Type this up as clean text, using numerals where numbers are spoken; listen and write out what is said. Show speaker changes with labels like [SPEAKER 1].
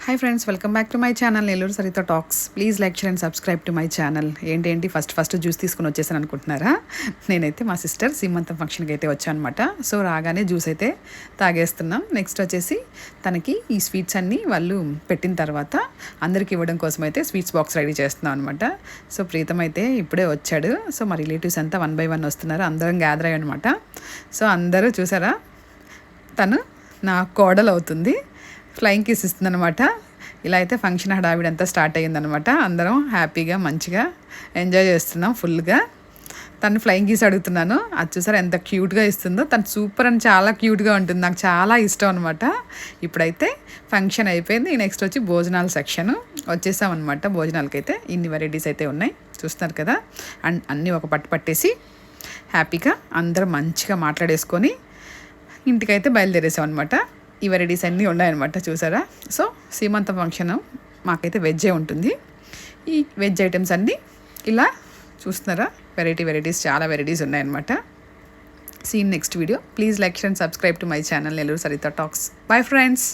[SPEAKER 1] Hi friends, welcome back to my channel Nellore Saritha talks. Please like share and subscribe to my channel. ఏంటి first juice తీసుకుని వచ్చేసాను అనుకుంటున్నారా? నేనైతే మా సిస్టర్ సీమంతం ఫంక్షన్కి అయితే వచ్చాను అనమాట. సో రాగానే జ్యూస్ అయితే తాగేస్తున్నాం. నెక్స్ట్ వచ్చేసి తనకి ఈ స్వీట్స్ అన్నీ వాళ్ళు పెట్టిన తర్వాత అందరికి ఇవ్వడం కోసం అయితే స్వీట్స్ బాక్స్ రెడీ చేస్తున్నాం అనమాట. సో ప్రీతం అయితే ఇప్పుడే వచ్చాడు. సో మా రిలేటివ్స్ అంతా 1 by 1 వస్తున్నారు. అందరం గ్యాదర్ అయ్యాం అనమాట. సో అందరూ చూసారా, తను నా కోడలు అవుతుంది. ఫ్లయింగ్ కిస్ ఇస్తుందనమాట. ఇలా అయితే ఫంక్షన్ హడావిడంతా స్టార్ట్ అయ్యిందనమాట. అందరం హ్యాపీగా మంచిగా ఎంజాయ్ చేస్తున్నాం ఫుల్గా. తను ఫ్లయింగ్ కిస్ అడుగుతున్నాను. అది చూసారా ఎంత క్యూట్గా ఇస్తుందో. తను సూపర్ అని చాలా క్యూట్గా ఉంటుంది. నాకు చాలా ఇష్టం అనమాట. ఇప్పుడైతే ఫంక్షన్ అయిపోయింది. నెక్స్ట్ వచ్చి భోజనాల సెక్షన్ వచ్చేసామన్నమాట. భోజనాలకైతే ఇన్ని వెరైటీస్ అయితే ఉన్నాయి, చూస్తున్నారు కదా. అండ్ అన్నీ ఒక పట్టు పట్టేసి హ్యాపీగా అందరం మంచిగా మాట్లాడేసుకొని ఇంటికైతే బయలుదేరేసాం అనమాట. ఈ వెరైటీస్ అన్నీ ఉన్నాయన్నమాట, చూసారా. సో సీమంతం ఫంక్షన్ మాకైతే వెజ్జే ఉంటుంది. ఈ వెజ్ ఐటమ్స్ అన్నీ ఇలా చూస్తున్నారా, వెరైటీస్ చాలా వెరైటీస్ ఉన్నాయన్నమాట. See next video. Please like and subscribe to my channel Nellore Saritha talks. Bye friends.